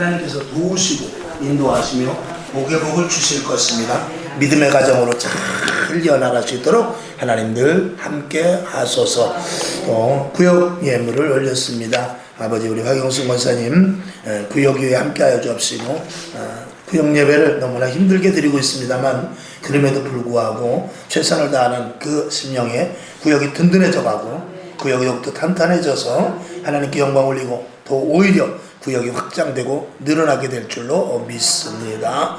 하나님께서 도우시고 인도하시며 복의 복을 주실 것입니다. 믿음의 가정으로 잘 이어나갈 수 있도록 하나님 늘 함께 하소서. 구역 예물을 올렸습니다. 아버지 우리 박영순 권사님 구역위에 함께하여 주옵시고 구역 예배를 너무나 힘들게 드리고 있습니다만 그럼에도 불구하고 최선을 다하는 그 심령에 구역이 든든해져가고 구역이 더욱더 탄탄해져서 하나님께 영광 올리고 더 오히려 구역이 확장되고 늘어나게 될 줄로 믿습니다.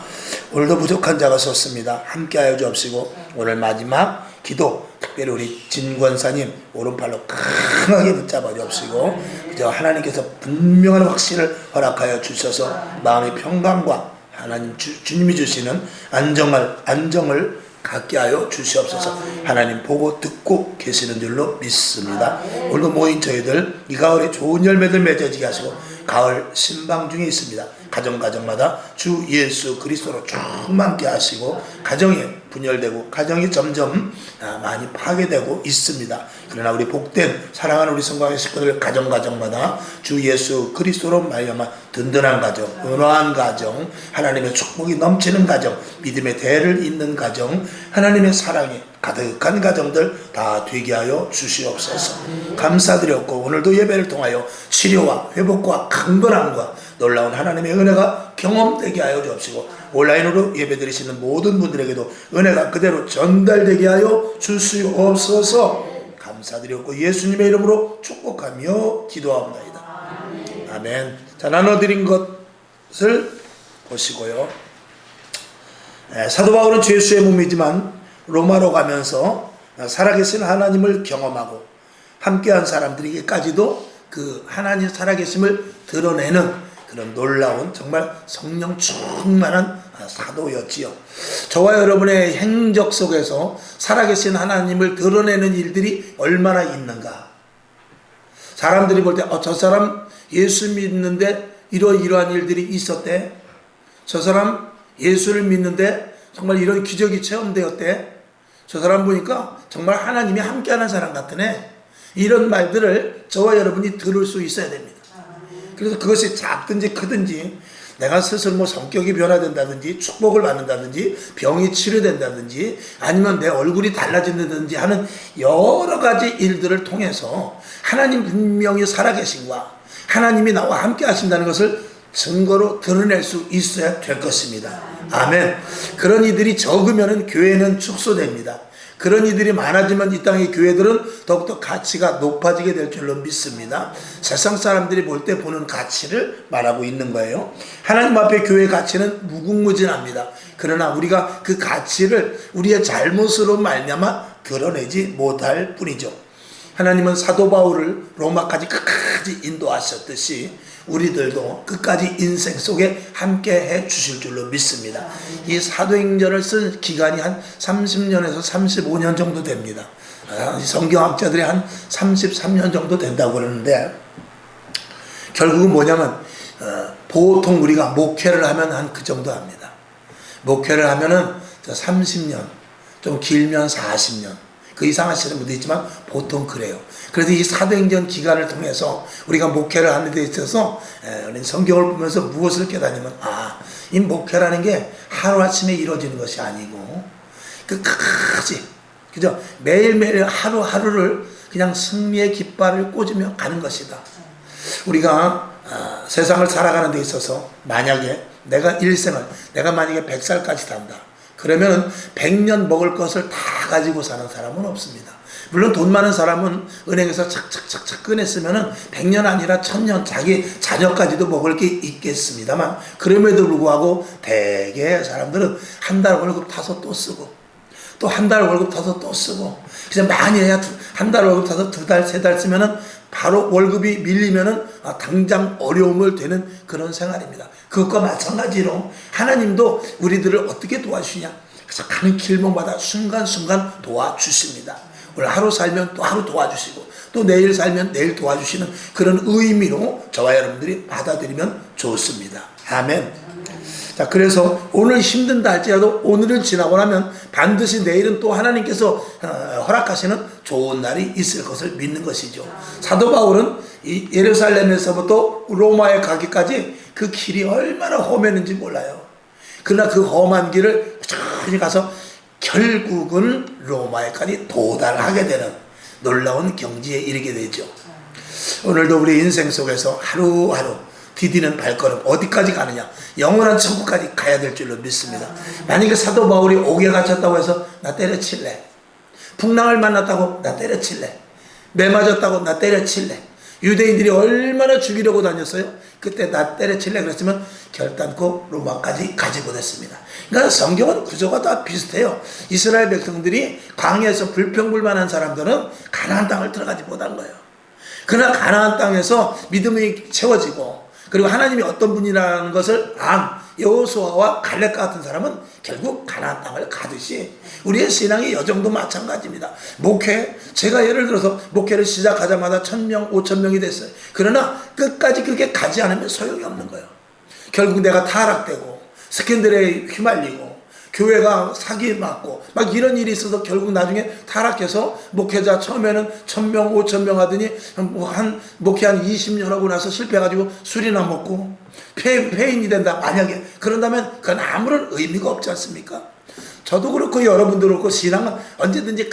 오늘도 부족한 자가 섰습니다. 함께하여 주옵시고 오늘 마지막 기도 특별히 우리 진 권사님 오른팔로 강하게 붙잡아 주옵시고 그저 하나님께서 분명한 확신을 허락하여 주셔서 마음의 평강과 하나님 주님이 주시는 안정을 갖게 하여 주시옵소서. 하나님 보고 듣고 계시는 줄로 믿습니다. 오늘도 모인 저희들 이 가을에 좋은 열매들 맺어지게 하시고 가을 신방 중에 있습니다. 가정마다 주 예수 그리스도로 충만케 하시고 가정에 분열되고 가정이 점점 많이 파괴되고 있습니다. 그러나 우리 복된 사랑하는 우리 성광의 식구들 가정마다 주 예수 그리스도로 말미암아 든든한 가정, 은화한 가정, 하나님의 축복이 넘치는 가정, 믿음의 대를 잇는 가정, 하나님의 사랑이 가득한 가정들 다 되게 하여 주시옵소서. 감사드렸고 오늘도 예배를 통하여 치료와 회복과 강건함과 놀라운 하나님의 은혜가 경험되게 하여 주옵시고 온라인으로 예배드리시는 모든 분들에게도 은혜가 그대로 전달되게 하여 주시옵소서. 감사드렸고 예수님의 이름으로 축복하며 기도합니다. 아멘. 자, 나눠드린 것을 보시고요. 사도 바울은 죄수의 몸이지만 로마로 가면서 살아계신 하나님을 경험하고 함께한 사람들에게까지도 그 하나님 살아계심을 드러내는 그런 놀라운 정말 성령 충만한 사도였지요. 저와 여러분의 행적 속에서 살아계신 하나님을 드러내는 일들이 얼마나 있는가. 사람들이 볼 때 저 사람 예수 믿는데 이러한 일들이 있었대. 저 사람 예수를 믿는데 정말 이런 기적이 체험되었대. 저 사람 보니까 정말 하나님이 함께하는 사람 같으네. 이런 말들을 저와 여러분이 들을 수 있어야 됩니다. 그래서 그것이 작든지 크든지 내가 스스로 뭐 성격이 변화된다든지 축복을 받는다든지 병이 치료된다든지 아니면 내 얼굴이 달라진다든지 하는 여러 가지 일들을 통해서 하나님 분명히 살아계신과 하나님이 나와 함께 하신다는 것을 증거로 드러낼 수 있어야 될 것입니다. 아멘. 그런 이들이 적으면 교회는 축소됩니다. 그런 이들이 많아지면 이 땅의 교회들은 더욱더 가치가 높아지게 될 줄로 믿습니다. 세상 사람들이 볼 때 보는 가치를 말하고 있는 거예요. 하나님 앞에 교회의 가치는 무궁무진합니다. 그러나 우리가 그 가치를 우리의 잘못으로 말미암아 드러내지 못할 뿐이죠. 하나님은 사도 바울을 로마까지 끝까지 인도하셨듯이 우리들도 끝까지 인생 속에 함께 해 주실 줄로 믿습니다. 이 사도행전을 쓴 기간이 한 30년에서 35년 정도 됩니다. 성경학자들이 한 33년 정도 된다고 그러는데 결국은 뭐냐면 보통 우리가 목회를 하면 한 그 정도 합니다. 목회를 하면은 30년, 좀 길면 40년. 그 이상 하시는 분도 있지만 보통 그래요. 그래서 이 사도행전 기간을 통해서 우리가 목회를 하는 데 있어서 성경을 보면서 무엇을 깨닫냐면 이 목회라는 게 하루아침에 이루어지는 것이 아니고 끝까지 그죠? 매일매일 하루하루를 그냥 승리의 깃발을 꽂으며 가는 것이다. 우리가 세상을 살아가는 데 있어서 만약에 내가 만약에 100살까지 산다. 그러면 100년 먹을 것을 다 가지고 사는 사람은 없습니다. 물론 돈 많은 사람은 은행에서 착착착착 꺼냈으면 100년 아니라 1000년 자기 자녀까지도 먹을 게 있겠습니다만 그럼에도 불구하고 대개 사람들은 한 달 월급 타서 또 쓰고 또 한 달 월급 타서 또 쓰고 그냥 많이 해야 한 달 월급 타서 2달, 3달 쓰면은 바로 월급이 밀리면은 당장 어려움을 되는 그런 생활입니다. 그것과 마찬가지로 하나님도 우리들을 어떻게 도와주시냐? 그래서 가는 길목마다 순간순간 도와주십니다. 오늘 하루 살면 또 하루 도와주시고 또 내일 살면 내일 도와주시는 그런 의미로 저와 여러분들이 받아들이면 좋습니다. 아멘. 자, 그래서 오늘 힘든다 할지라도 오늘을 지나고 나면 반드시 내일은 또 하나님께서 허락하시는 좋은 날이 있을 것을 믿는 것이죠. 사도 바울은 이 예루살렘에서부터 로마에 가기까지 그 길이 얼마나 험했는지 몰라요. 그러나 그 험한 길을 천천히 가서 결국은 로마에까지 도달하게 되는 놀라운 경지에 이르게 되죠. 오늘도 우리 인생 속에서 하루하루 디디는 발걸음 어디까지 가느냐, 영원한 천국까지 가야 될 줄로 믿습니다. 만약에 사도 바울이 옥에 갇혔다고 해서 나 때려칠래, 풍랑을 만났다고 나 때려칠래, 매 맞았다고 나 때려칠래, 유대인들이 얼마나 죽이려고 다녔어요. 그때 나 때려칠래 그랬으면 결단코 로마까지 가지 못했습니다. 그러니까 성경은 구조가 다 비슷해요. 이스라엘 백성들이 광야에서 불평불만한 사람들은 가나안 땅을 들어가지 못한 거예요. 그러나 가나안 땅에서 믿음이 채워지고, 그리고 하나님이 어떤 분이라는 것을 안 여호수아와 갈렙 같은 사람은 결국 가나안 땅을 가듯이 우리의 신앙이 여정도 마찬가지입니다. 목회, 제가 예를 들어서 목회를 시작하자마자 1000명, 5000명이 됐어요. 그러나 끝까지 그게 가지 않으면 소용이 없는 거예요. 결국 내가 타락되고 스캔들에 휘말리고 교회가 사기에 맞고 막 이런 일이 있어서 결국 나중에 타락해서 목회자 처음에는 1000명, 5000명 하더니 목회 한 20년 하고 나서 실패해가지고 술이나 먹고 폐인이 된다. 만약에 그런다면 그건 아무런 의미가 없지 않습니까? 저도 그렇고 여러분도 그렇고 신앙은 언제든지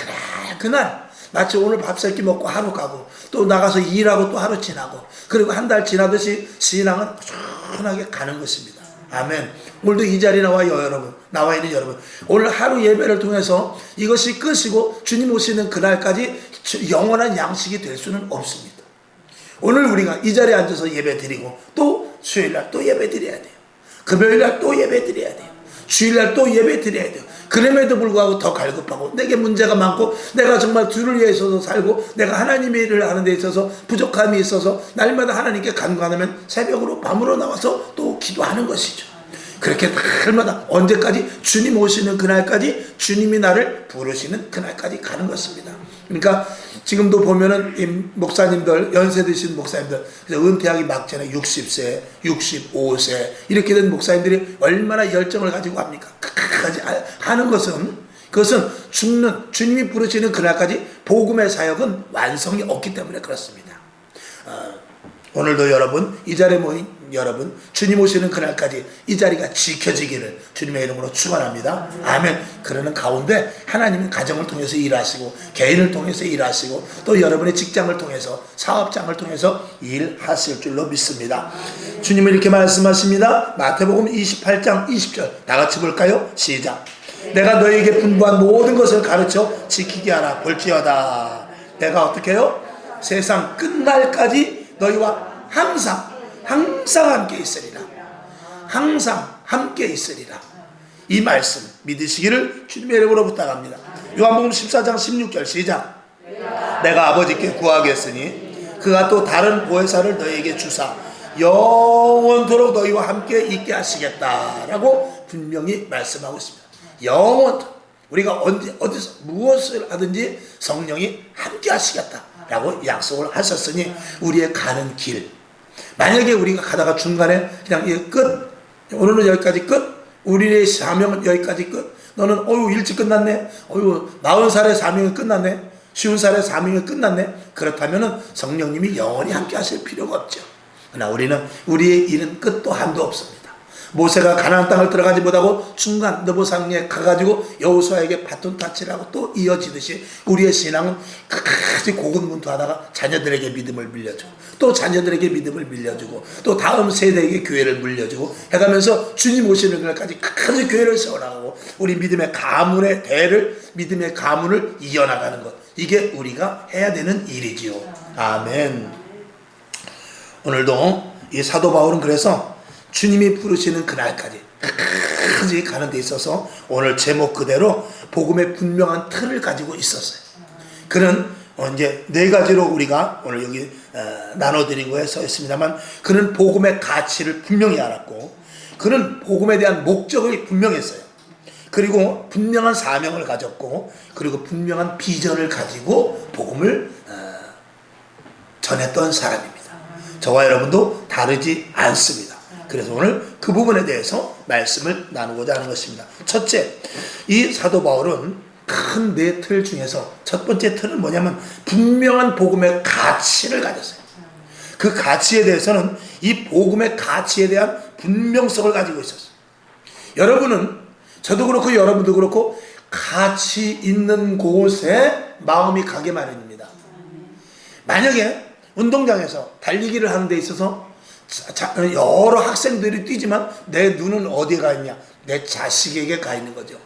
그날 마치 오늘 밥 3끼 먹고 하루 가고 또 나가서 일하고 또 하루 지나고 그리고 한 달 지나듯이 신앙은 꾸준하게 가는 것입니다. 아멘. 오늘도 이 자리에 나와 있는 여러분, 오늘 하루 예배를 통해서 이것이 끝이고 주님 오시는 그날까지 영원한 양식이 될 수는 없습니다. 오늘 우리가 이 자리에 앉아서 예배 드리고 또 수요일날 또 예배 드려야 돼요. 금요일날 또 예배 드려야 돼요. 주일날 또 예배 드려야 돼요. 그럼에도 불구하고 더 갈급하고 내게 문제가 많고 내가 정말 주를 위해서도 살고 내가 하나님의 일을 하는 데 있어서 부족함이 있어서 날마다 하나님께 간구하면 새벽으로 밤으로 나와서 또 기도하는 것이죠. 그렇게 날마다 언제까지? 주님 오시는 그날까지, 주님이 나를 부르시는 그날까지 가는 것입니다. 그러니까 지금도 보면은 이 목사님들, 연세 드신 목사님들, 은퇴하기 막전에 60세, 65세 이렇게 된 목사님들이 얼마나 열정을 가지고 합니까? 끝까지 하는 것은, 그것은 죽는 주님이 부르시는 그날까지 복음의 사역은 완성이 없기 때문에 그렇습니다. 오늘도 여러분, 이 자리에 모인 여러분, 주님 오시는 그날까지 이 자리가 지켜지기를 주님의 이름으로 축원합니다. 아멘. 그러는 가운데 하나님은 가정을 통해서 일하시고 개인을 통해서 일하시고 또 여러분의 직장을 통해서 사업장을 통해서 일하실 줄로 믿습니다. 주님은 이렇게 말씀하십니다. 마태복음 28장 20절 다 같이 볼까요? 시작. 내가 너에게 분부한 모든 것을 가르쳐 지키게 하라. 볼지어다 내가 어떻게 해요? 세상 끝날까지 너희와 항상 함께 있으리라. 항상 함께 있으리라. 이 말씀 믿으시기를 주님의 이름으로 부탁합니다. 요한복음 14장 16절 시작. 내가 아버지께 구하겠으니 그가 또 다른 보혜사를 너희에게 주사 영원토록 너희와 함께 있게 하시겠다라고 분명히 말씀하고 있습니다. 영원토록 우리가 언제 어디서 무엇을 하든지 성령이 함께 하시겠다라고 약속을 하셨으니 우리의 가는 길, 만약에 우리가 가다가 중간에 그냥 끝, 오늘은 여기까지 끝, 우리의 사명은 여기까지 끝, 너는 일찍 끝났네, 40살의 사명이 끝났네, 50살의 사명이 끝났네, 그렇다면 성령님이 영원히 함께 하실 필요가 없죠. 그러나 우리는 우리의 일은 끝도 한도 없습니다. 모세가 가나안 땅을 들어가지 못하고 중간 느보산에 가가지고 여호수아에게 바톤 타치라고 또 이어지듯이 우리의 신앙은 끝까지 고군분투하다가 자녀들에게 믿음을 밀려주고 또 자녀들에게 믿음을 밀려주고 또 다음 세대에게 교회를 물려주고 해가면서 주님 오시는 날까지 끝까지 교회를 세워나가고 우리 믿음의 가문의 대를, 믿음의 가문을 이어나가는 것, 이게 우리가 해야 되는 일이지요. 아멘. 오늘도 이 사도 바울은 그래서 주님이 부르시는 그날까지 끝까지 가는 데 있어서 오늘 제목 그대로 복음의 분명한 틀을 가지고 있었어요. 그는 이제 4가지로 우리가 오늘 여기 나눠드린 거에 써 있습니다만, 그는 복음의 가치를 분명히 알았고 그는 복음에 대한 목적이 분명했어요. 그리고 분명한 사명을 가졌고 그리고 분명한 비전을 가지고 복음을 전했던 사람입니다. 저와 여러분도 다르지 않습니다. 그래서 오늘 그 부분에 대해서 말씀을 나누고자 하는 것입니다. 첫째, 이 사도 바울은 큰 4틀 중에서 첫 번째 틀은 뭐냐면 분명한 복음의 가치를 가졌어요. 그 가치에 대해서는 이 복음의 가치에 대한 분명성을 가지고 있었어요. 여러분은, 저도 그렇고 여러분도 그렇고 가치 있는 곳에 마음이 가게 마련입니다. 만약에 운동장에서 달리기를 하는 데 있어서 여러 학생들이 뛰지만 내 눈은 어디에 가 있냐? 내 자식에게 가 있는 거죠.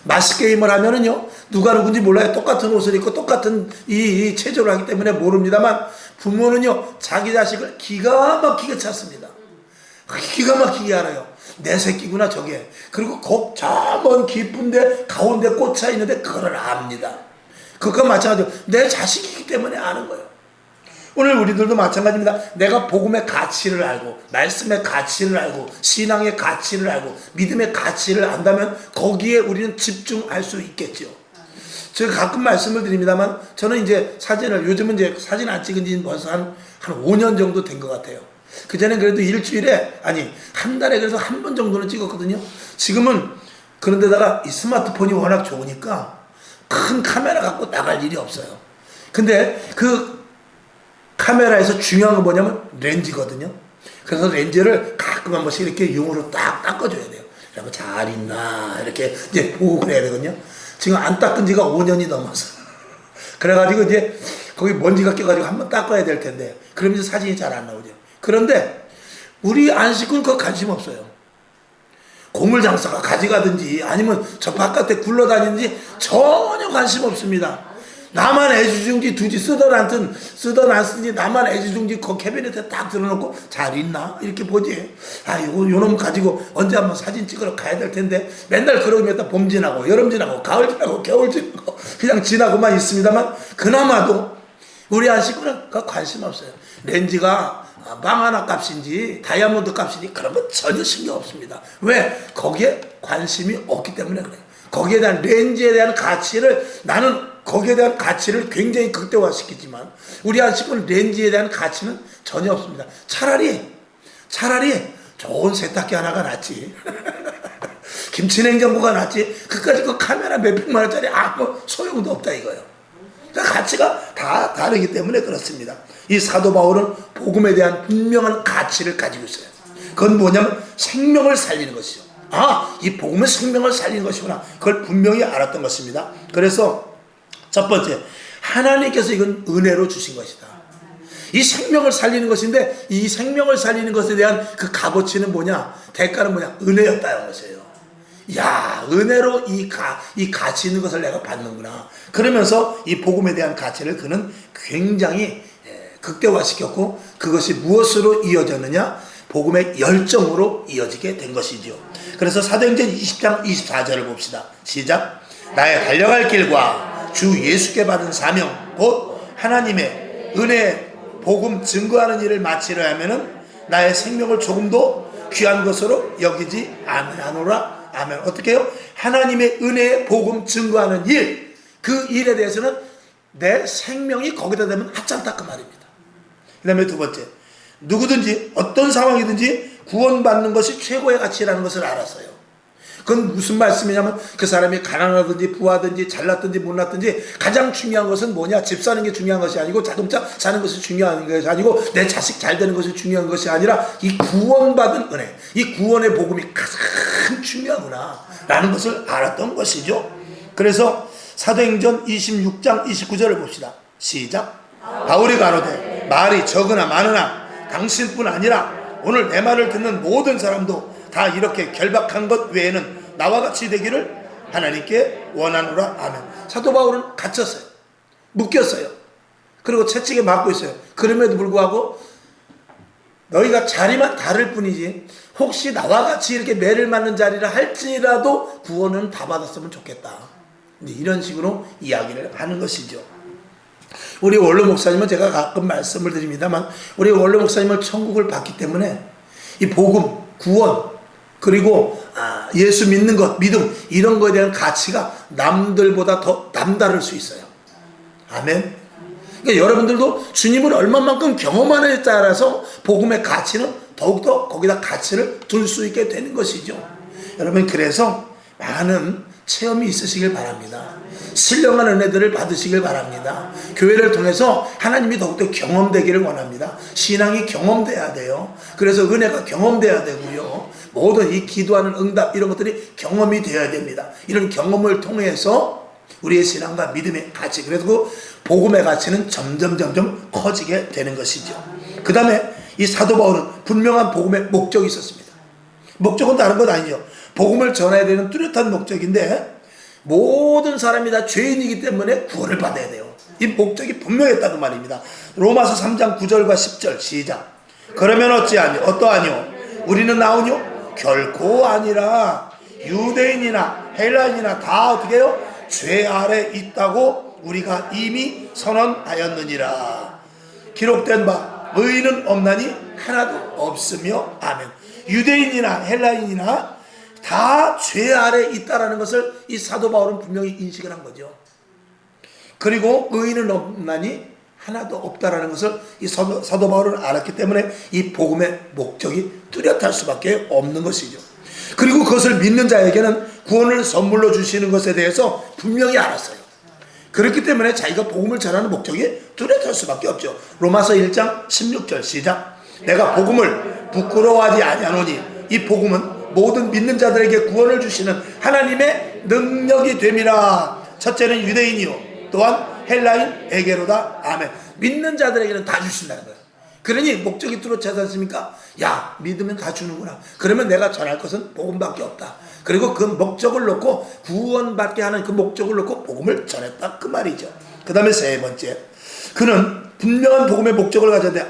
마스 게임을 하면은요, 누가 누군지 몰라요. 똑같은 옷을 입고 똑같은 이 체조를 하기 때문에 모릅니다만, 부모는요 자기 자식을 기가 막히게 찾습니다. 기가 막히게 알아요. 내 새끼구나 저게. 그리고 저 먼 깊은데 가운데 꽂혀 있는데 그걸 압니다. 그것과 마찬가지로 내 자식이기 때문에 아는 거예요. 오늘 우리들도 마찬가지입니다. 내가 복음의 가치를 알고, 말씀의 가치를 알고, 신앙의 가치를 알고, 믿음의 가치를 안다면 거기에 우리는 집중할 수 있겠죠. 제가 가끔 말씀을 드립니다만, 저는 이제 요즘은 이제 사진 안 찍은 지 벌써 한 5년 정도 된 것 같아요. 그전엔 그래도 일주일에, 한 달에 그래서 한 번 정도는 찍었거든요. 지금은 그런데다가 이 스마트폰이 워낙 좋으니까 큰 카메라 갖고 나갈 일이 없어요. 근데 그 카메라에서 중요한 건 뭐냐면 렌즈거든요. 그래서 렌즈를 가끔 한 번씩 이렇게 용으로 딱 닦아줘야 돼요. 그러면 잘 있나 이렇게 이제 보고 그래야 되거든요. 지금 안 닦은 지가 5년이 넘어서. 그래가지고 이제 거기 먼지가 껴가지고 한번 닦아야 될 텐데, 그러면서 사진이 잘 안 나오죠. 그런데 우리 안식구는 그거 관심 없어요. 고물장사가 가져가든지 아니면 저 바깥에 굴러다니는지 전혀 관심 없습니다. 나만 애지중지 두지, 쓰던 안 쓰지, 나만 애지중지 그 캐비넷에 딱 들어놓고 잘 있나 이렇게 보지. 요놈 가지고 언제 한번 사진 찍으러 가야 될 텐데, 맨날 그러고 있다 봄 지나고 여름 지나고 가을 지나고 겨울 지나고 그냥 지나고만 있습니다만, 그나마도 우리 안식구는 그 관심 없어요. 렌즈가 망 하나 값인지 다이아몬드 값인지 그런 거 전혀 신경 없습니다. 왜? 거기에 관심이 없기 때문에 그래요. 거기에 대한 렌즈에 대한 가치를, 나는 거기에 대한 가치를 굉장히 극대화시키지만 우리 안식구는 렌즈에 대한 가치는 전혀 없습니다. 차라리 좋은 세탁기 하나가 낫지. 김치냉장고가 낫지. 그까짓 그 카메라 몇백만 원짜리 아무 소용도 없다 이거예요. 그러니까 가치가 다 다르기 때문에 그렇습니다. 이 사도 바울은 복음에 대한 분명한 가치를 가지고 있어요. 그건 뭐냐면 생명을 살리는 것이죠. 이 복음은 생명을 살리는 것이구나. 그걸 분명히 알았던 것입니다. 그래서 첫 번째, 하나님께서 이건 은혜로 주신 것이다. 이 생명을 살리는 것인데, 이 생명을 살리는 것에 대한 그 값어치는 뭐냐? 대가는 뭐냐? 은혜였다는 것이에요. 야, 은혜로 이 가치 있는 것을 내가 받는구나. 그러면서 이 복음에 대한 가치를 그는 굉장히 극대화시켰고, 그것이 무엇으로 이어졌느냐? 복음의 열정으로 이어지게 된 것이죠. 그래서 사도행전 20장 24절을 봅시다. 시작. 나의 달려갈 길과 주 예수께 받은 사명, 곧 하나님의 은혜 복음 증거하는 일을 마치려 하면은 나의 생명을 조금도 귀한 것으로 여기지 아니하노라. 아멘. 어떻게 해요? 하나님의 은혜의 복음 증거하는 일, 그 일에 대해서는 내 생명이 거기다 되면 하찮다 그 말입니다. 그 다음에 두 번째, 누구든지 어떤 상황이든지 구원받는 것이 최고의 가치라는 것을 알았어요. 그건 무슨 말씀이냐면, 그 사람이 가난하든지 부하든지 잘났든지 못났든지 가장 중요한 것은 뭐냐? 집 사는 게 중요한 것이 아니고, 자동차 사는 것이 중요한 것이 아니고, 내 자식 잘 되는 것이 중요한 것이 아니라 이 구원받은 은혜, 이 구원의 복음이 가장 중요하구나 라는 것을 알았던 것이죠. 그래서 사도행전 26장 29절을 봅시다. 시작. 바울이 가로되 말이 적으나 많으나 당신뿐 아니라 오늘 내 말을 듣는 모든 사람도 다 이렇게 결박한 것 외에는 나와 같이 되기를 하나님께 원하노라. 아멘. 사도 바울은 갇혔어요. 묶였어요. 그리고 채찍에 맞고 있어요. 그럼에도 불구하고 너희가 자리만 다를 뿐이지 혹시 나와 같이 이렇게 매를 맞는 자리를 할지라도 구원은 다 받았으면 좋겠다. 이런 식으로 이야기를 하는 것이죠. 우리 원로 목사님은 제가 가끔 말씀을 드립니다만, 우리 원로 목사님은 천국을 봤기 때문에 이 복음, 구원, 그리고 예수 믿는 것, 믿음, 이런 거에 대한 가치가 남들보다 더 남다를 수 있어요. 아멘. 그러니까 여러분들도 주님을 얼마만큼 경험하느냐에 따라서 복음의 가치는 더욱더 거기다 가치를 둘 수 있게 되는 것이죠. 여러분, 그래서 많은 체험이 있으시길 바랍니다. 신령한 은혜들을 받으시길 바랍니다. 교회를 통해서 하나님이 더욱더 경험되기를 원합니다. 신앙이 경험돼야 돼요. 그래서 은혜가 경험돼야 되고요. 모든 이 기도하는 응답 이런 것들이 경험이 되어야 됩니다. 이런 경험을 통해서 우리의 신앙과 믿음의 가치, 그래서 그 복음의 가치는 점점 커지게 되는 것이죠. 그 다음에 이 사도 바울은 분명한 복음의 목적이 있었습니다. 목적은 다른 건 아니죠. 복음을 전해야 되는 뚜렷한 목적인데 모든 사람이 다 죄인이기 때문에 구원을 받아야 돼요. 이 목적이 분명했다고 말입니다. 로마서 3장 9절과 10절 시작. 그러면 어떠하뇨? 우리는 나오뇨? 결코 아니라 유대인이나 헬라인이나 다 어떻게 해요? 죄 아래 있다고 우리가 이미 선언하였느니라. 기록된 바 의인은 없나니 하나도 없으며 아멘. 유대인이나 헬라인이나 다 죄 아래 있다라는 것을 이 사도 바울은 분명히 인식을 한 거죠. 그리고 의인은 없나니 하나도 없다라는 것을 이 사도 바울은 알았기 때문에 이 복음의 목적이 뚜렷할 수밖에 없는 것이죠. 그리고 그것을 믿는 자에게는 구원을 선물로 주시는 것에 대해서 분명히 알았어요. 그렇기 때문에 자기가 복음을 전하는 목적이 뚜렷할 수밖에 없죠. 로마서 1장 16절 시작. 내가 복음을 부끄러워하지 아니하노니 이 복음은 모든 믿는 자들에게 구원을 주시는 하나님의 능력이 됨이라. 첫째는 유대인이요 또한 헬라인에게로다. 아멘. 믿는 자들에게는 다 주신다는 거예요. 그러니 목적이 뚜렷하지 않습니까? 야, 믿으면 다 주는구나. 그러면 내가 전할 것은 복음밖에 없다. 그리고 그 목적을 놓고 구원받게 하는 그 목적을 놓고 복음을 전했다 그 말이죠. 그 다음에 세 번째, 그는 분명한 복음의 목적을 가졌는데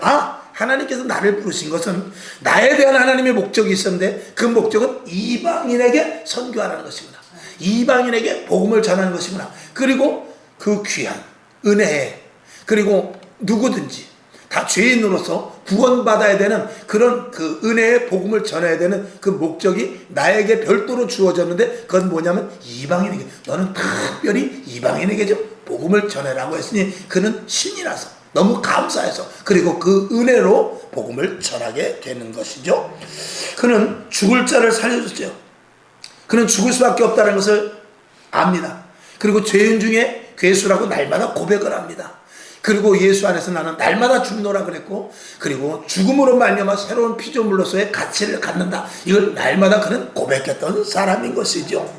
하나님께서 나를 부르신 것은 나에 대한 하나님의 목적이 있었는데 그 목적은 이방인에게 선교하라는 것이구나. 이방인에게 복음을 전하는 것이구나. 그리고 그 귀한 은혜에, 그리고 누구든지 다 죄인으로서 구원받아야 되는 그런 그 은혜의 복음을 전해야 되는 그 목적이 나에게 별도로 주어졌는데 그건 뭐냐면 이방인에게, 너는 특별히 이방인에게 복음을 전해라고 했으니 그는 신이 나서 너무 감사해서 그리고 그 은혜로 복음을 전하게 되는 것이죠. 그는 죽을 자를 살려줬죠. 그는 죽을 수밖에 없다는 것을 압니다. 그리고 죄인 중에 괴수라고 날마다 고백을 합니다. 그리고 예수 안에서 나는 날마다 죽노라 그랬고, 그리고 죽음으로 말미암아 새로운 피조물로서의 가치를 갖는다. 이걸 날마다 그는 고백했던 사람인 것이죠.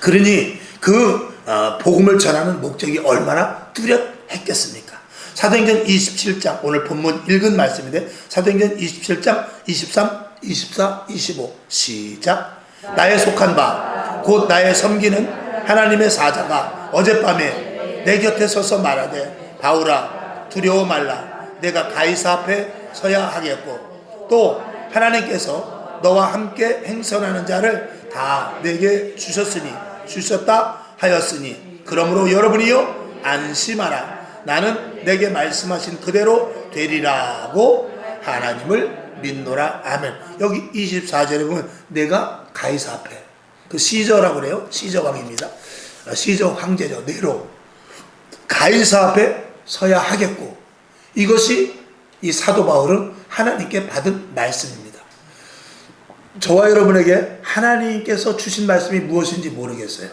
그러니 그 복음을 전하는 목적이 얼마나 뚜렷했겠습니까? 사도행전 27장, 오늘 본문 읽은 말씀인데 사도행전 27장 23, 24, 25 시작. 나의 속한 바 곧 나의 섬기는 하나님의 사자가 어젯밤에 내 곁에 서서 말하되 바울아 두려워 말라. 내가 가이사 앞에 서야 하겠고 또 하나님께서 너와 함께 행선하는 자를 다 내게 주셨다 하였으니 그러므로 여러분이요 안심하라. 나는 내게 말씀하신 그대로 되리라고 하나님을 믿노라. 아멘. 여기 24절에 보면 내가 가이사 앞에, 그 시저라고 그래요. 시저 왕입니다. 시저 황제죠. 네로. 가이사 앞에 서야 하겠고, 이것이 이 사도 바울은 하나님께 받은 말씀입니다. 저와 여러분에게 하나님께서 주신 말씀이 무엇인지 모르겠어요.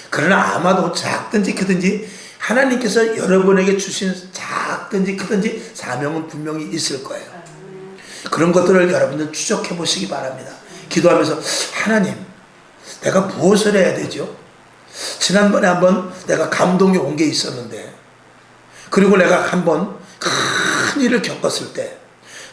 그러나 아마도 작든지 크든지 하나님께서 여러분에게 주신 작든지 크든지 사명은 분명히 있을 거예요. 그런 것들을 여러분들 추적해 보시기 바랍니다. 기도하면서 하나님, 내가 무엇을 해야 되죠? 지난번에 한번 내가 감동이 온 게 있었는데, 그리고 내가 한번 큰 일을 겪었을 때,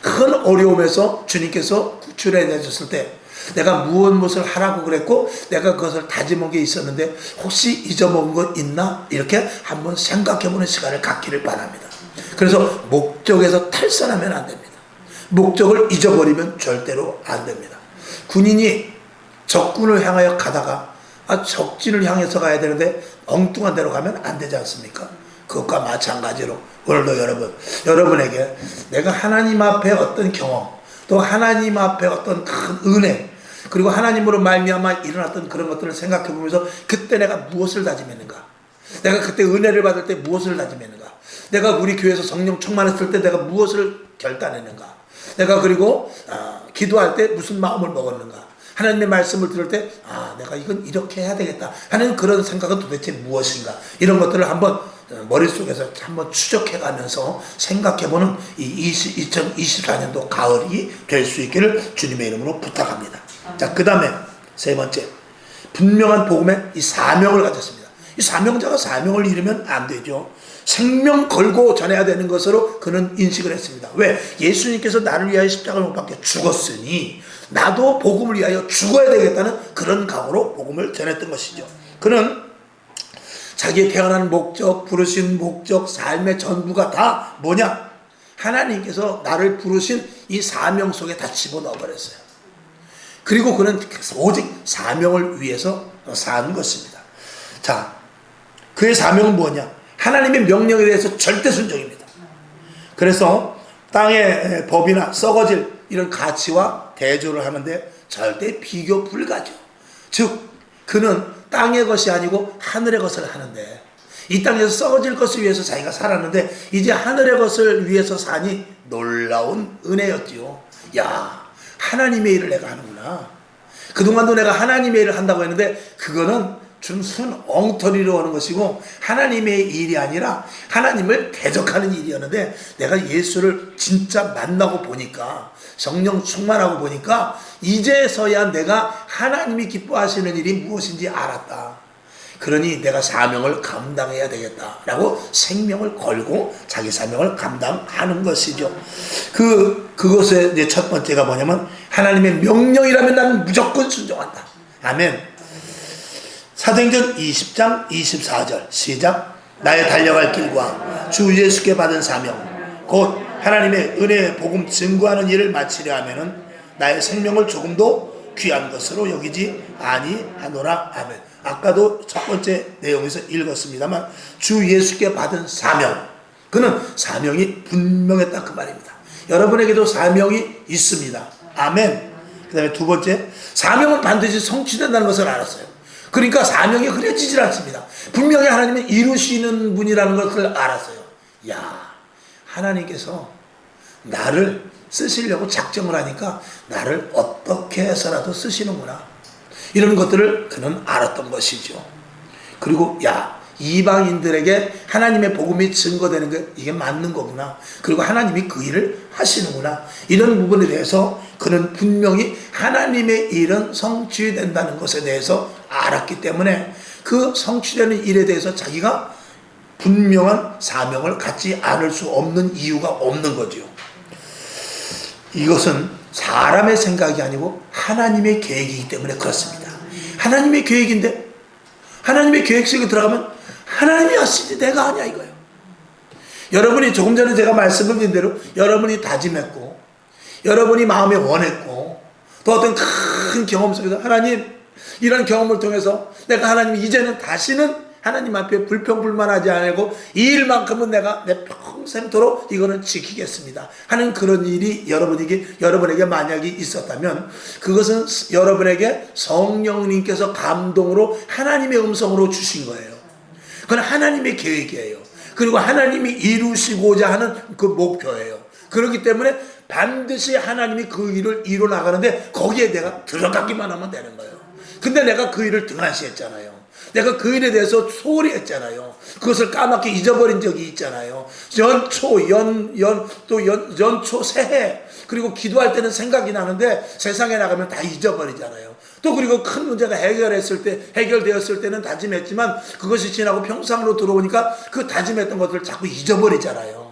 큰 어려움에서 주님께서 구출해 내셨을 때 내가 무엇을 하라고 그랬고 내가 그것을 다짐한 게 있었는데 혹시 잊어먹은 거 있나? 이렇게 한번 생각해 보는 시간을 갖기를 바랍니다. 그래서 목적에서 탈선하면 안 됩니다. 목적을 잊어버리면 절대로 안 됩니다. 군인이 적군을 향하여 가다가 적진을 향해서 가야 되는데 엉뚱한 데로 가면 안 되지 않습니까? 그것과 마찬가지로 오늘도 여러분에게 내가 하나님 앞에 어떤 경험, 또 하나님 앞에 어떤 큰 은혜, 그리고 하나님으로 말미암아 일어났던 그런 것들을 생각해 보면서 그때 내가 무엇을 다짐했는가, 내가 그때 은혜를 받을 때 무엇을 다짐했는가, 내가 우리 교회에서 성령 충만했을 때 내가 무엇을 결단했는가, 내가 그리고 기도할 때 무슨 마음을 먹었는가, 하나님의 말씀을 들을 때 내가 이건 이렇게 해야 되겠다 하는 그런 생각은 도대체 무엇인가, 이런 것들을 한번 머릿속에서 한번 추적해가면서 생각해보는 이 2024년도 가을이 될 수 있기를 주님의 이름으로 부탁합니다. 자, 그 다음에 세 번째, 분명한 복음의 이 사명을 가졌습니다. 이 사명자가 사명을 잃으면 안 되죠. 생명 걸고 전해야 되는 것으로 그는 인식을 했습니다. 왜? 예수님께서 나를 위하여 십자가를 못 박혀 죽었으니 나도 복음을 위하여 죽어야 되겠다는 그런 각오로 복음을 전했던 것이죠. 그는 자기의 태어난 목적, 부르신 목적, 삶의 전부가 다 뭐냐? 하나님께서 나를 부르신 이 사명 속에 다 집어넣어 버렸어요. 그리고 그는 오직 사명을 위해서 산 것입니다. 자, 그의 사명은 뭐냐? 하나님의 명령에 대해서 절대 순종입니다. 그래서 땅의 법이나 썩어질 이런 가치와 대조를 하는데 절대 비교 불가죠. 즉 그는 땅의 것이 아니고 하늘의 것을 하는데, 이 땅에서 썩어질 것을 위해서 자기가 살았는데 이제 하늘의 것을 위해서 사니 놀라운 은혜였지요. 야, 하나님의 일을 내가 하는구나. 그동안도 내가 하나님의 일을 한다고 했는데 그거는 순 엉터리로 하는 것이고 하나님의 일이 아니라 하나님을 대적하는 일이었는데, 내가 예수를 진짜 만나고 보니까, 성령 충만하고 보니까 이제서야 내가 하나님이 기뻐하시는 일이 무엇인지 알았다. 그러니 내가 사명을 감당해야 되겠다라고 생명을 걸고 자기 사명을 감당하는 것이죠. 그것의 이제 첫 번째가 뭐냐면, 하나님의 명령이라면 나는 무조건 순종한다. 아멘. 사도행전 20장 24절 시작. 나의 달려갈 길과 주 예수께 받은 사명 곧 하나님의 은혜의 복음 증거하는 일을 마치려 하면은 나의 생명을 조금도 귀한 것으로 여기지 아니하노라. 아멘. 아까도 첫 번째 내용에서 읽었습니다만 주 예수께 받은 사명, 그는 사명이 분명했다 그 말입니다. 여러분에게도 사명이 있습니다. 아멘. 그 다음에 두 번째, 사명은 반드시 성취된다는 것을 알았어요. 그러니까 사명이 흐려지질 않습니다. 분명히 하나님은 이루시는 분이라는 것을 알았어요. 야, 하나님께서 나를 쓰시려고 작정을 하니까 나를 어떻게 해서라도 쓰시는구나, 이런 것들을 그는 알았던 것이죠. 그리고 야, 이방인들에게 하나님의 복음이 증거되는 게 이게 맞는 거구나, 그리고 하나님이 그 일을 하시는구나, 이런 부분에 대해서 그는 분명히 하나님의 일은 성취된다는 것에 대해서 알았기 때문에 그 성취되는 일에 대해서 자기가 분명한 사명을 갖지 않을 수 없는 이유가 없는 거죠. 이것은 사람의 생각이 아니고 하나님의 계획이기 때문에 그렇습니다. 하나님의 계획인데 하나님의 계획 속에 들어가면 하나님이 하시지 내가 아니야 이거예요. 여러분이 조금 전에 제가 말씀드린 대로 여러분이 다짐했고 여러분이 마음에 원했고 또 어떤 큰 경험 속에서 하나님, 이런 경험을 통해서 내가 하나님 이제는 다시는 하나님 앞에 불평불만하지 않고 이 일만큼은 내가 내 평생토록 이거는 지키겠습니다 하는 그런 일이 여러분에게 만약에 있었다면 그것은 여러분에게 성령님께서 감동으로 하나님의 음성으로 주신 거예요. 그건 하나님의 계획이에요. 그리고 하나님이 이루시고자 하는 그 목표예요. 그렇기 때문에 반드시 하나님이 그 일을 이뤄나가는데 거기에 내가 들어가기만 하면 되는 거예요. 근데 내가 그 일을 등한시했잖아요. 내가 그 일에 대해서 소홀히 했잖아요. 그것을 까맣게 잊어버린 적이 있잖아요. 연초, 새해, 그리고 기도할 때는 생각이 나는데 세상에 나가면 다 잊어버리잖아요. 또 그리고 큰 문제가 해결되었을 때는 다짐했지만 그것이 지나고 평상으로 들어오니까 그 다짐했던 것들을 자꾸 잊어버리잖아요.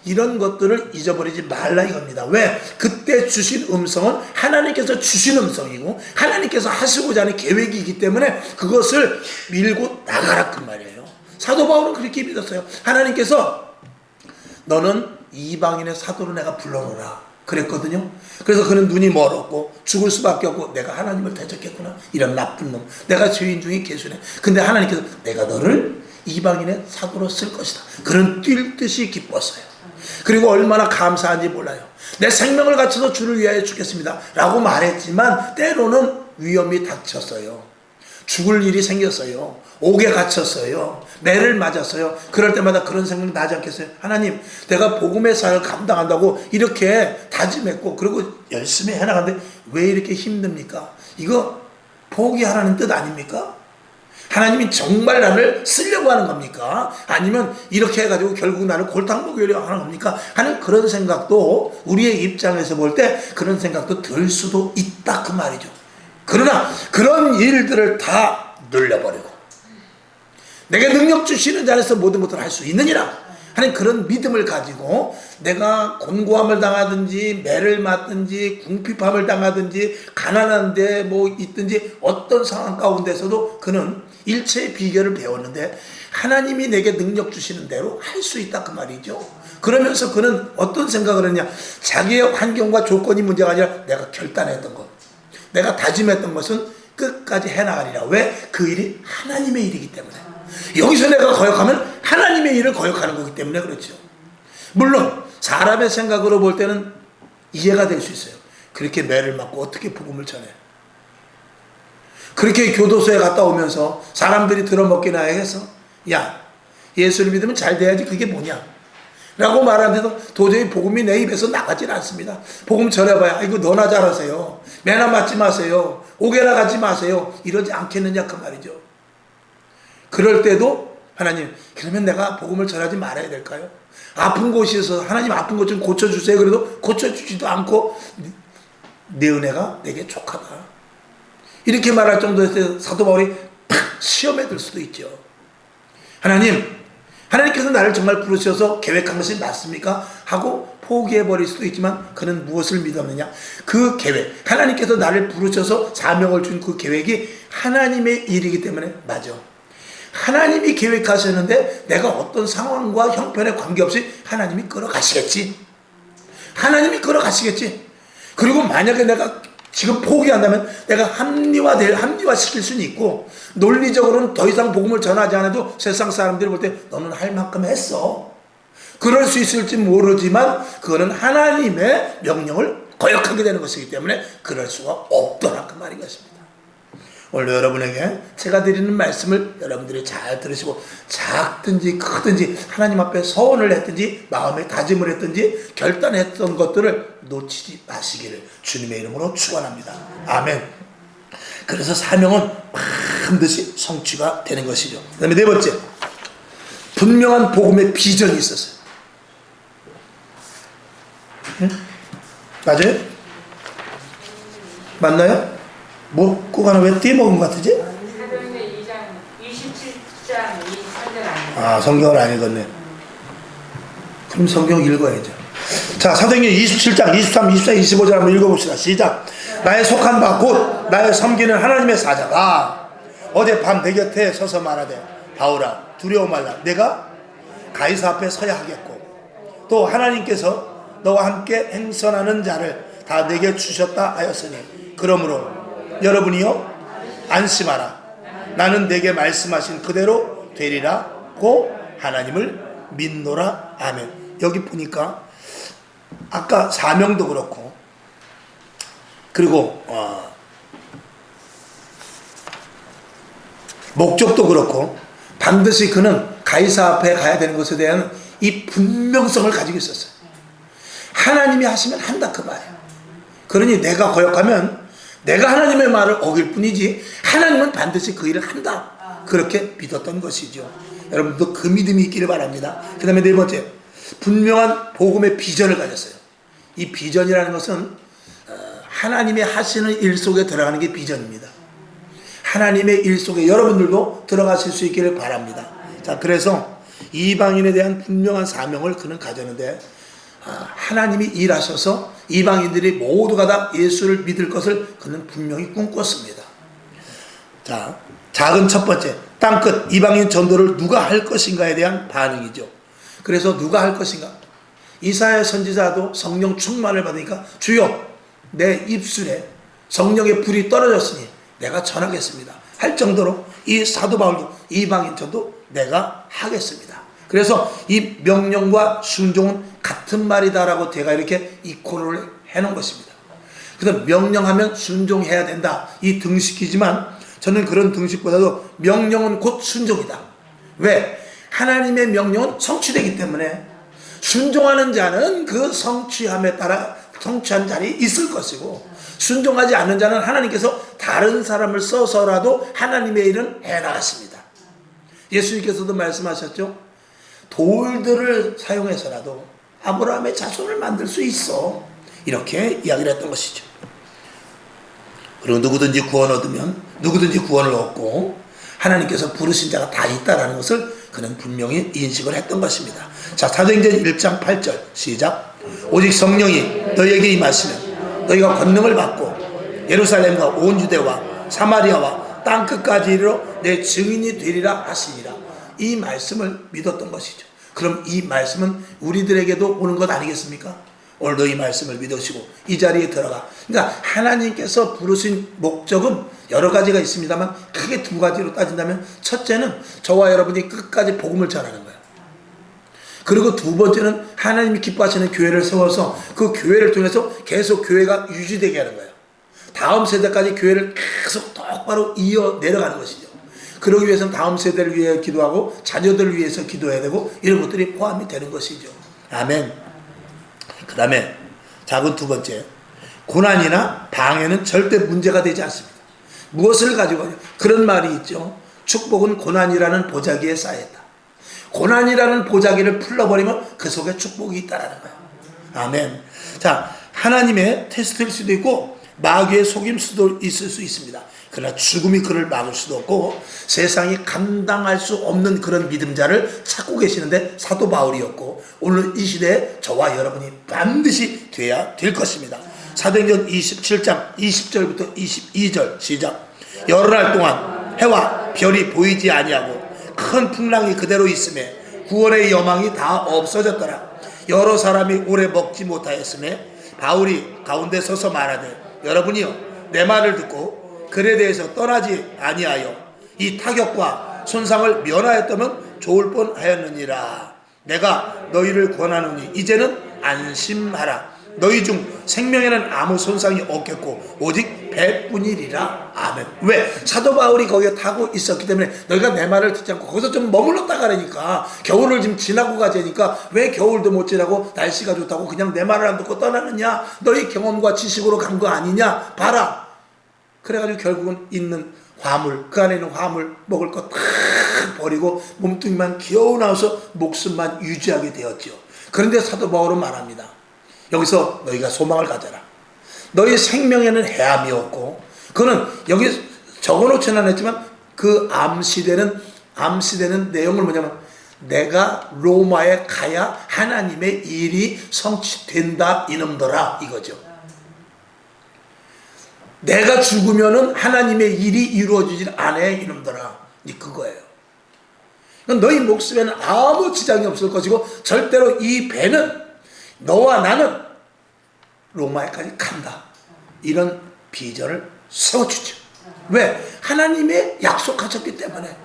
이런 것들을 잊어버리지 말라 이겁니다. 왜? 그때 주신 음성은 하나님께서 주신 음성이고 하나님께서 하시고자 하는 계획이기 때문에 그것을 밀고 나가라 그 말이에요. 사도 바울은 그렇게 믿었어요. 하나님께서 너는 이방인의 사도로 내가 불러놓으라 그랬거든요. 그래서 그는 눈이 멀었고 죽을 수밖에 없고 내가 하나님을 대적했구나, 이런 나쁜 놈, 내가 죄인 중에 개수네. 근데 하나님께서 내가 너를 이방인의 사도로 쓸 것이다. 그는 뛸 듯이 기뻤어요. 그리고 얼마나 감사한지 몰라요. 내 생명을 바쳐서 주를 위하여 죽겠습니다 라고 말했지만 때로는 위험이 닥쳤어요. 죽을 일이 생겼어요. 옥에 갇혔어요. 매를 맞았어요. 그럴 때마다 그런 생각이 나지 않겠어요? 하나님, 내가 복음의 사역을 감당한다고 이렇게 다짐했고 그리고 열심히 해나가는데 왜 이렇게 힘듭니까? 이거 포기하라는 뜻 아닙니까? 하나님이 정말 나를 쓰려고 하는 겁니까? 아니면 이렇게 해가지고 결국 나를 골탕 먹이려고 하는 겁니까? 하는 그런 생각도 우리의 입장에서 볼 때 그런 생각도 들 수도 있다 그 말이죠. 그러나 그런 일들을 다 늘려버리고 내게 능력 주시는 자에서 모든 것들을 할 수 있느니라 하는 그런 믿음을 가지고 내가 곤고함을 당하든지 매를 맞든지 궁핍함을 당하든지 가난한데 뭐 있든지 어떤 상황 가운데서도 그는 일체의 비결을 배웠는데 하나님이 내게 능력 주시는 대로 할 수 있다 그 말이죠. 그러면서 그는 어떤 생각을 했냐, 자기의 환경과 조건이 문제가 아니라 내가 결단했던 것, 내가 다짐했던 것은 끝까지 해나가리라. 왜? 그 일이 하나님의 일이기 때문에. 여기서 내가 거역하면 하나님의 일을 거역하는 거기 때문에 그렇죠. 물론 사람의 생각으로 볼 때는 이해가 될 수 있어요. 그렇게 매를 맞고 어떻게 복음을 전해? 그렇게 교도소에 갔다 오면서 사람들이 들어먹기나 해서 야, 예수를 믿으면 잘 돼야지 그게 뭐냐 라고 말하는데도 도저히 복음이 내 입에서 나가질 않습니다. 복음 전해봐야 이거 너나 잘하세요, 매나 맞지 마세요, 오게나 가지 마세요 이러지 않겠느냐 그 말이죠. 그럴 때도 하나님, 그러면 내가 복음을 전하지 말아야 될까요? 아픈 곳에서 하나님 아픈 것 좀 고쳐주세요. 그래도 고쳐주지도 않고 내 은혜가 내게 족하다 이렇게 말할 정도에서 사도 바울이 팍 시험에 들 수도 있죠. 하나님께서 나를 정말 부르셔서 계획한 것이 맞습니까? 하고 포기해버릴 수도 있지만 그는 무엇을 믿었느냐? 그 계획, 하나님께서 나를 부르셔서 사명을 준 그 계획이 하나님의 일이기 때문에 맞아. 하나님이 계획하셨는데 내가 어떤 상황과 형편에 관계없이 하나님이 끌어가시겠지. 하나님이 끌어가시겠지. 그리고 만약에 내가 지금 포기한다면 내가 합리화시킬 수는 있고 논리적으로는 더 이상 복음을 전하지 않아도 세상 사람들이 볼 때 너는 할 만큼 했어. 그럴 수 있을지 모르지만 그거는 하나님의 명령을 거역하게 되는 것이기 때문에 그럴 수가 없더라 그 말인 것입니다. 오늘 여러분에게 제가 드리는 말씀을 여러분들이 잘 들으시고 작든지 크든지 하나님 앞에 서원을 했든지 마음에 다짐을 했든지 결단했던 것들을 놓치지 마시기를 주님의 이름으로 축원합니다. 아멘. 그래서 사명은 반드시 성취가 되는 것이죠. 그 다음에 네 번째, 분명한 복음의 비전이 있었어요. 응? 맞아요? 맞나요? 먹고 가나 왜 떼먹은 것 같으지? 사도행전 2장 27장 23절 아니에요? 아, 성경을 안 읽었네. 그럼 성경 읽어야죠. 자, 사도행전 27장 23, 24, 25절 한번 읽어봅시다. 시작. 나의 속한 바 곧 나의 섬기는 하나님의 사자가 어젯밤 내 곁에 서서 말하되 바울아 두려워 말라. 내가 가이사 앞에 서야 하겠고 또 하나님께서 너와 함께 행선하는 자를 다 내게 주셨다 하였으니 그러므로 여러분이요 안심하라. 나는 내게 말씀하신 그대로 되리라고 하나님을 믿노라. 아멘. 여기 보니까 아까 사명도 그렇고 그리고 목적도 그렇고 반드시 그는 가이사 앞에 가야 되는 것에 대한 이 분명성을 가지고 있었어요. 하나님이 하시면 한다 그 말이에요. 그러니 내가 거역하면 내가 하나님의 말을 어길 뿐이지 하나님은 반드시 그 일을 한다. 그렇게 믿었던 것이죠. 여러분도 그 믿음이 있기를 바랍니다. 그 다음에 네 번째, 분명한 복음의 비전을 가졌어요. 이 비전이라는 것은 하나님의 하시는 일 속에 들어가는 게 비전입니다. 하나님의 일 속에 여러분들도 들어가실 수 있기를 바랍니다. 자, 그래서 이방인에 대한 분명한 사명을 그는 가졌는데 하나님이 일하셔서 이방인들이 모두가 다 예수를 믿을 것을 그는 분명히 꿈꿨습니다. 자, 작은 첫 번째, 땅끝 이방인 전도를 누가 할 것인가에 대한 반응이죠. 그래서 누가 할 것인가? 이사야 선지자도 성령 충만을 받으니까 주여 내 입술에 성령의 불이 떨어졌으니 내가 전하겠습니다 할 정도로 이 사도 바울도 이방인 전도 내가 하겠습니다. 그래서 이 명령과 순종은 같은 말이다라고 제가 이렇게 이코를 해놓은 것입니다. 그래서 명령하면 순종해야 된다 이 등식이지만 저는 그런 등식보다도 명령은 곧 순종이다. 왜? 하나님의 명령은 성취되기 때문에 순종하는 자는 그 성취함에 따라 성취한 자리 있을 것이고, 순종하지 않는 자는 하나님께서 다른 사람을 써서라도 하나님의 일은 해나갔습니다. 예수님께서도 말씀하셨죠. 돌들을 사용해서라도 아브라함의 자손을 만들 수 있어, 이렇게 이야기를 했던 것이죠. 그리고 누구든지 구원 얻으면 누구든지 구원을 얻고 하나님께서 부르신 자가 다 있다라는 것을 그는 분명히 인식을 했던 것입니다. 자, 사도행전 1장 8절 시작. 오직 성령이 너희에게 임하시면 너희가 권능을 받고 예루살렘과 온 유대와 사마리아와 땅끝까지 이르러 내 증인이 되리라 하시니라. 이 말씀을 믿었던 것이죠. 그럼 이 말씀은 우리들에게도 오는 것 아니겠습니까? 오늘도 이 말씀을 믿으시고 이 자리에 들어가. 그러니까 하나님께서 부르신 목적은 여러 가지가 있습니다만 크게 두 가지로 따진다면, 첫째는 저와 여러분이 끝까지 복음을 전하는 거예요. 그리고 두 번째는 하나님이 기뻐하시는 교회를 세워서 그 교회를 통해서 계속 교회가 유지되게 하는 거예요. 다음 세대까지 교회를 계속 똑바로 이어 내려가는 것이죠. 그러기 위해서는 다음 세대를 위해 기도하고 자녀들을 위해서 기도해야 되고, 이런 것들이 포함이 되는 것이죠. 아멘. 그 다음에 작은 두 번째, 고난이나 방해는 절대 문제가 되지 않습니다. 무엇을 가지고, 그런 말이 있죠. 축복은 고난이라는 보자기에 쌓였다. 고난이라는 보자기를 풀러버리면 그 속에 축복이 있다라는 거예요. 아멘. 자, 하나님의 테스트일 수도 있고 마귀의 속임 수도 있을 수 있습니다. 그러나 죽음이 그를 막을 수도 없고 세상이 감당할 수 없는 그런 믿음자를 찾고 계시는데 사도 바울이었고, 오늘 이 시대에 저와 여러분이 반드시 돼야 될 것입니다. 사도행전 27장 20절부터 22절 시작. 여러 날 동안 해와 별이 보이지 아니하고 큰 풍랑이 그대로 있음에 구원의 여망이 다 없어졌더라. 여러 사람이 오래 먹지 못하였음에 바울이 가운데 서서 말하되, 여러분이여 내 말을 듣고 글에 대해서 떠나지 아니하여 이 타격과 손상을 면하였다면 좋을 뻔하였느니라. 내가 너희를 권하노니 이제는 안심하라. 너희 중 생명에는 아무 손상이 없겠고 오직 배뿐이리라. 아멘. 왜? 사도 바울이 거기에 타고 있었기 때문에 너희가 내 말을 듣지 않고 거기서 좀 머물렀다 가라니까. 겨울을 지금 지나고 가자니까 왜 겨울도 못 지나고 날씨가 좋다고 그냥 내 말을 안 듣고 떠나느냐? 너희 경험과 지식으로 간 거 아니냐? 봐라. 그래가지고 결국은 있는 화물, 그 안에 있는 화물 먹을 거 다 버리고 몸뚱이만 기어 나와서 목숨만 유지하게 되었죠. 그런데 사도 바울은 말합니다. 여기서 너희가 소망을 가져라. 너희 생명에는 해함이 없고, 그는 여기 적어놓지는 않았지만 그 암시되는 내용을 뭐냐면, 내가 로마에 가야 하나님의 일이 성취된다 이놈들아, 이거죠. 내가 죽으면은 하나님의 일이 이루어지질 않아 이놈들아, 그거예요. 너희 목숨에는 아무 지장이 없을 것이고 절대로 이 배는 너와 나는 로마에까지 간다, 이런 비전을 세워주죠. 왜? 하나님의 약속하셨기 때문에.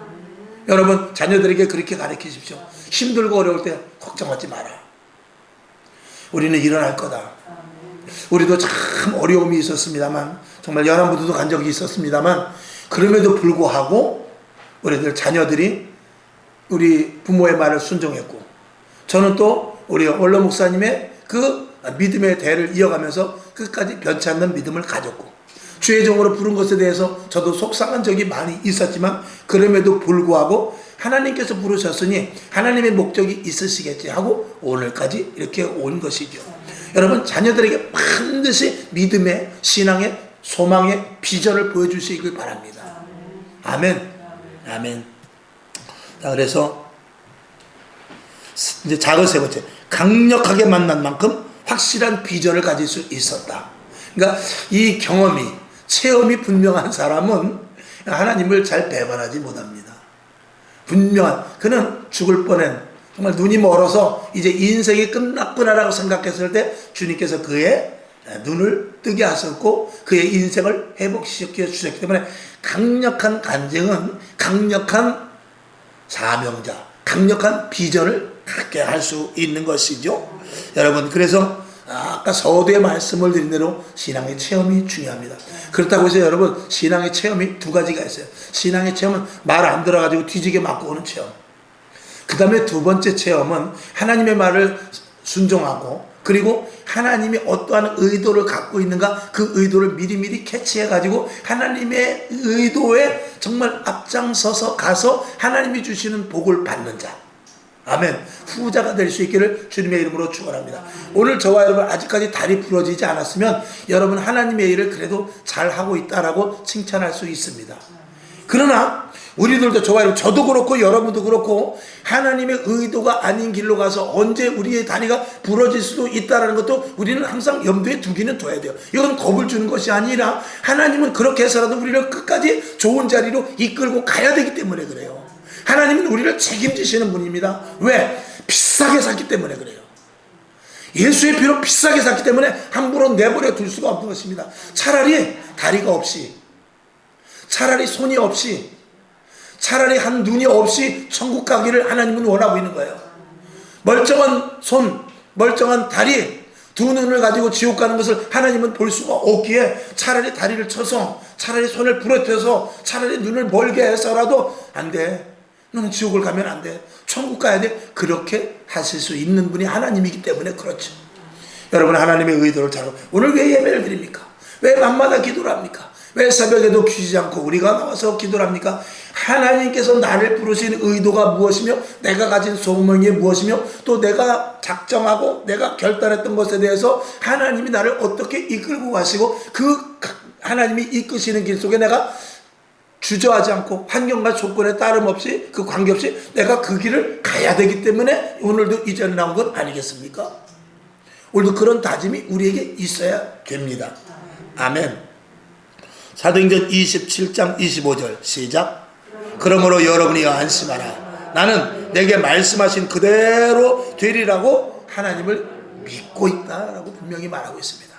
여러분 자녀들에게 그렇게 가르치십시오. 힘들고 어려울 때 걱정하지 마라. 우리는 일어날 거다. 우리도 참 어려움이 있었습니다만, 정말 연안부두도 간 적이 있었습니다만, 그럼에도 불구하고 우리들 자녀들이 우리 부모의 말을 순종했고, 저는 또 우리 원로 목사님의 그 믿음의 대를 이어가면서 끝까지 변치 않는 믿음을 가졌고, 주의 종으로 부른 것에 대해서 저도 속상한 적이 많이 있었지만, 그럼에도 불구하고 하나님께서 부르셨으니 하나님의 목적이 있으시겠지 하고 오늘까지 이렇게 온 것이죠. 여러분 자녀들에게 반드시 믿음의, 신앙의, 소망의 비전을 보여주시길 바랍니다. 아멘. 아멘. 자, 그래서 이제 작은 세 번째, 강력하게 만난 만큼 확실한 비전을 가질 수 있었다. 그러니까 이 경험이, 체험이 분명한 사람은 하나님을 잘 배반하지 못합니다. 분명한, 그는 죽을 뻔한, 정말 눈이 멀어서 이제 인생이 끝났구나라고 생각했을 때 주님께서 그의 눈을 뜨게 하셨고 그의 인생을 회복시켜 주셨기 때문에, 강력한 간증은 강력한 사명자, 강력한 비전을 갖게 할 수 있는 것이죠. 여러분, 그래서 아까 서두에 말씀을 드린 대로 신앙의 체험이 중요합니다. 그렇다고 해서 여러분, 신앙의 체험이 두 가지가 있어요. 신앙의 체험은 말 안 들어가지고 뒤지게 맞고 오는 체험. 그 다음에 두 번째 체험은 하나님의 말을 순종하고 그리고 하나님이 어떠한 의도를 갖고 있는가 그 의도를 미리미리 캐치해가지고 하나님의 의도에 정말 앞장서서 가서 하나님이 주시는 복을 받는 자, 아멘, 후자가 될 수 있기를 주님의 이름으로 축원합니다. 오늘 저와 여러분 아직까지 다리 부러지지 않았으면 여러분 하나님의 일을 그래도 잘하고 있다라고 칭찬할 수 있습니다. 그러나 우리들도 저와 여러분, 저도 그렇고 여러분도 그렇고 하나님의 의도가 아닌 길로 가서 언제 우리의 다리가 부러질 수도 있다는 것도 우리는 항상 염두에 두기는 둬야 돼요. 이건 겁을 주는 것이 아니라 하나님은 그렇게 해서라도 우리를 끝까지 좋은 자리로 이끌고 가야 되기 때문에 그래요. 하나님은 우리를 책임지시는 분입니다. 왜? 비싸게 샀기 때문에 그래요. 예수의 피로 비싸게 샀기 때문에 함부로 내버려 둘 수가 없는 것입니다. 차라리 다리가 없이, 차라리 손이 없이, 차라리 한 눈이 없이 천국 가기를 하나님은 원하고 있는 거예요. 멀쩡한 손, 멀쩡한 다리, 두 눈을 가지고 지옥 가는 것을 하나님은 볼 수가 없기에 차라리 다리를 쳐서, 차라리 손을 부러뜨려서, 차라리 눈을 멀게 해서라도 안 돼, 너는 지옥을 가면 안 돼, 천국 가야 돼, 그렇게 하실 수 있는 분이 하나님이기 때문에 그렇죠. 여러분 하나님의 의도를 잘, 오늘 왜 예배를 드립니까? 왜 밤마다 기도를 합니까? 왜 새벽에도 쉬지 않고 우리가 나와서 기도를 합니까? 하나님께서 나를 부르신 의도가 무엇이며 내가 가진 소명이 무엇이며 또 내가 작정하고 내가 결단했던 것에 대해서 하나님이 나를 어떻게 이끌고 가시고 그 하나님이 이끄시는 길 속에 내가 주저하지 않고 환경과 조건에 따름없이 그 관계없이 내가 그 길을 가야 되기 때문에 오늘도 이 자리에 나온 것 아니겠습니까? 오늘도 그런 다짐이 우리에게 있어야 됩니다. 아멘. 사도행전 27장 25절 시작. 그러므로 여러분이 안심하라. 나는 내게 말씀하신 그대로 되리라고 하나님을 믿고 있다라고 분명히 말하고 있습니다.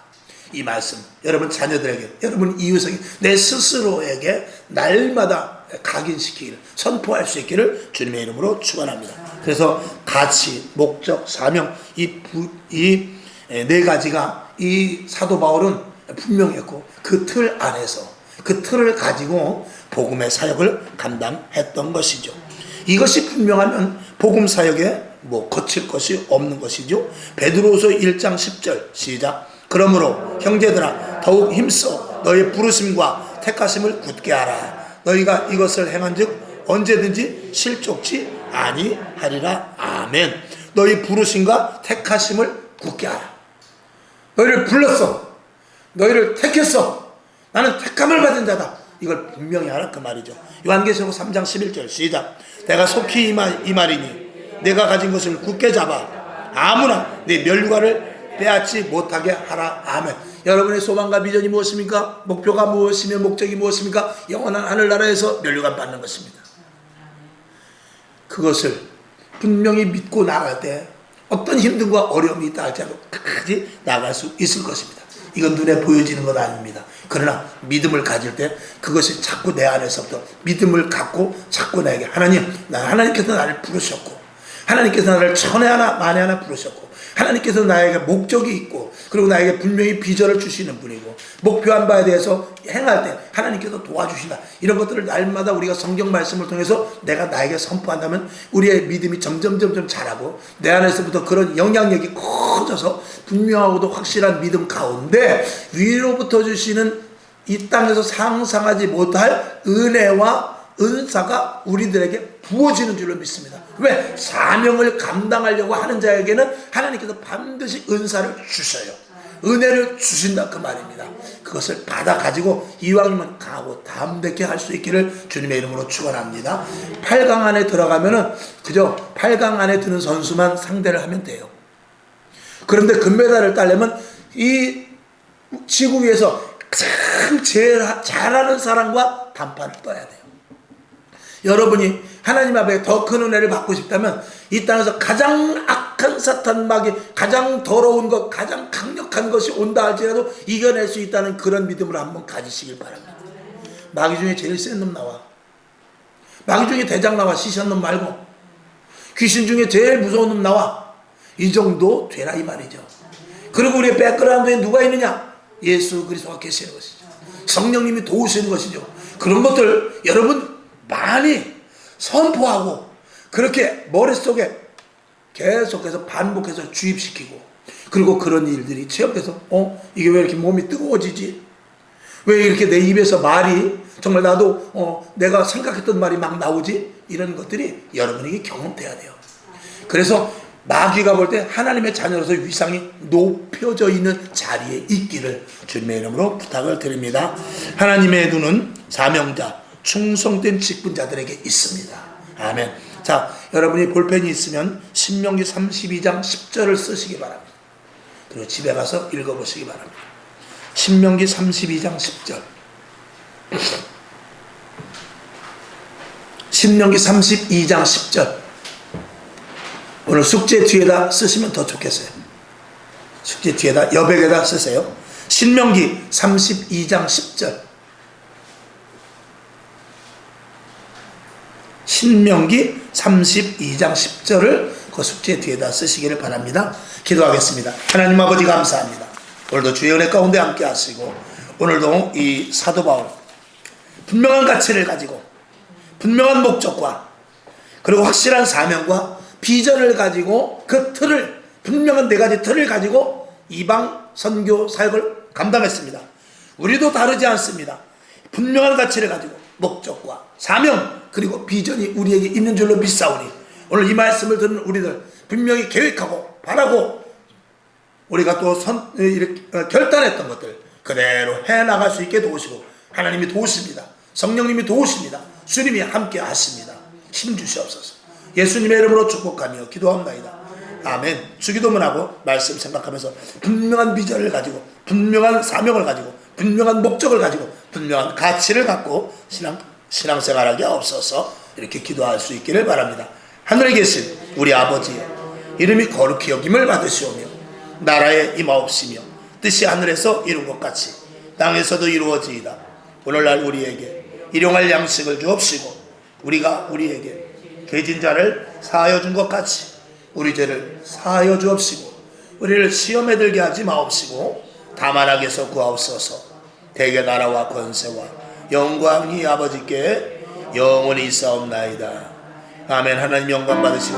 이 말씀 여러분 자녀들에게, 여러분 이웃에게, 내 스스로에게 날마다 각인시키기를, 선포할 수 있기를 주님의 이름으로 축원합니다. 그래서 가치, 목적, 사명, 이 네 가지가 이 사도 바울은 분명했고 그 틀 안에서 그 틀을 가지고 복음의 사역을 감당했던 것이죠. 이것이 분명하면 복음 사역에 거칠 것이 없는 것이죠. 베드로후서 1장 10절 시작. 그러므로 형제들아 더욱 힘써 너의 부르심과 택하심을 굳게 하라. 너희가 이것을 행한즉 언제든지 실족치 아니하리라. 아멘. 너희 부르심과 택하심을 굳게 하라. 너희를 불렀어, 너희를 택했어, 나는 택함을 받은 자다, 이걸 분명히 하라 그 말이죠. 요한계시록 3장 11절 시작. 내가 속히 이 말이니 내가 가진 것을 굳게 잡아 아무나 네 면류관을 빼앗지 못하게 하라. 아멘. 여러분의 소망과 비전이 무엇입니까? 목표가 무엇이며 목적이 무엇입니까? 영원한 하늘나라에서 면류관 받는 것입니다. 그것을 분명히 믿고 나갈 때 어떤 힘듦과 어려움이 있다 할지라도 끝까지 나갈 수 있을 것입니다. 이건 눈에 보여지는 건 아닙니다. 그러나 믿음을 가질 때 그것이 자꾸 내 안에서부터 믿음을 갖고 자꾸 나에게 하나님께서 나를 부르셨고, 하나님께서 나를 천에 하나 만에 하나 부르셨고, 하나님께서 나에게 목적이 있고, 그리고 나에게 분명히 비전을 주시는 분이고, 목표한 바에 대해서 행할 때 하나님께서 도와주신다, 이런 것들을 날마다 우리가 성경 말씀을 통해서 내가 나에게 선포한다면 우리의 믿음이 점점 자라고 내 안에서부터 그런 영향력이 커져서 분명하고도 확실한 믿음 가운데 위로부터 주시는 이 땅에서 상상하지 못할 은혜와 은사가 우리들에게 부어지는 줄로 믿습니다. 왜? 사명을 감당하려고 하는 자에게는 하나님께서 반드시 은사를 주셔요. 은혜를 주신다 그 말입니다. 그것을 받아 가지고 이왕이면 강하고 담대케 할 수 있기를 주님의 이름으로 축원합니다. 8강 안에 들어가면은 그저 8강 안에 드는 선수만 상대를 하면 돼요. 그런데 금메달을 따려면 이 지구 위에서 가장 제일 잘하는 사람과 단판을 떠야 돼요. 여러분이 하나님 앞에 더 큰 은혜를 받고 싶다면 이 땅에서 가장 악한 사탄 마귀, 가장 더러운 것, 가장 강력한 것이 온다 할지라도 이겨낼 수 있다는 그런 믿음을 한번 가지시길 바랍니다. 마귀 중에 제일 센 놈 나와. 마귀 중에 대장 나와. 시션 놈 말고. 귀신 중에 제일 무서운 놈 나와. 이 정도 되라 이 말이죠. 그리고 우리의 백그라운드에 누가 있느냐? 예수 그리스도가 계시는 것이죠. 성령님이 도우시는 것이죠. 그런 것들 여러분 많이 선포하고 그렇게 머릿속에 계속해서 반복해서 주입시키고 그리고 그런 일들이 체험돼서 이게 왜 이렇게 몸이 뜨거워지지? 왜 이렇게 내 입에서 말이 정말 나도 내가 생각했던 말이 막 나오지? 이런 것들이 여러분에게 경험돼야 돼요. 그래서 마귀가 볼 때 하나님의 자녀로서 위상이 높여져 있는 자리에 있기를 주님의 이름으로 부탁을 드립니다. 하나님의 눈은 사명자, 충성된 직분자들에게 있습니다. 아멘. 자, 여러분이 볼펜이 있으면 신명기 32장 10절을 쓰시기 바랍니다. 그리고 집에 가서 읽어보시기 바랍니다. 신명기 32장 10절. 신명기 32장 10절. 오늘 숙제 뒤에다 쓰시면 더 좋겠어요. 숙제 뒤에다 여백에다 쓰세요. 신명기 32장 10절. 신명기 32장 10절을 그 숙제 뒤에다 쓰시기를 바랍니다. 기도하겠습니다. 하나님 아버지 감사합니다. 오늘도 주의 은혜 가운데 함께 하시고 오늘도 이 사도 바울 분명한 가치를 가지고 분명한 목적과 그리고 확실한 사명과 비전을 가지고 그 틀을 분명한 4가지 틀을 가지고 이방 선교 사역을 감당했습니다. 우리도 다르지 않습니다. 분명한 가치를 가지고 목적과 사명 그리고 비전이 우리에게 있는 줄로 믿사오니 오늘 이 말씀을 듣는 우리들 분명히 계획하고 바라고 우리가 또 결단했던 것들 그대로 해나갈 수 있게 도우시고 하나님이 도우십니다. 성령님이 도우십니다. 주님이 함께 하십니다. 힘 주시옵소서. 예수님의 이름으로 축복하며 기도합니다. 아멘. 주기도문하고 말씀 생각하면서 분명한 비전을 가지고 분명한 사명을 가지고 분명한 목적을 가지고 분명한 가치를 갖고 신앙생활하게 없어서 이렇게 기도할 수 있기를 바랍니다. 하늘에 계신 우리 아버지여 이름이 거룩히 여김을 받으시오며 나라에 임하옵시며 뜻이 하늘에서 이룬 것 같이 땅에서도 이루어지이다. 오늘날 우리에게 일용할 양식을 주옵시고 우리가 우리에게 계진 자를 사하여 준 것 같이 우리 죄를 사하여 주옵시고 우리를 시험에 들게 하지 마옵시고 다만 악에서 구하옵소서. 대개 나라와 권세와 영광이 아버지께 영원히 있사옵나이다. 아멘. 하나님 영광 받으시고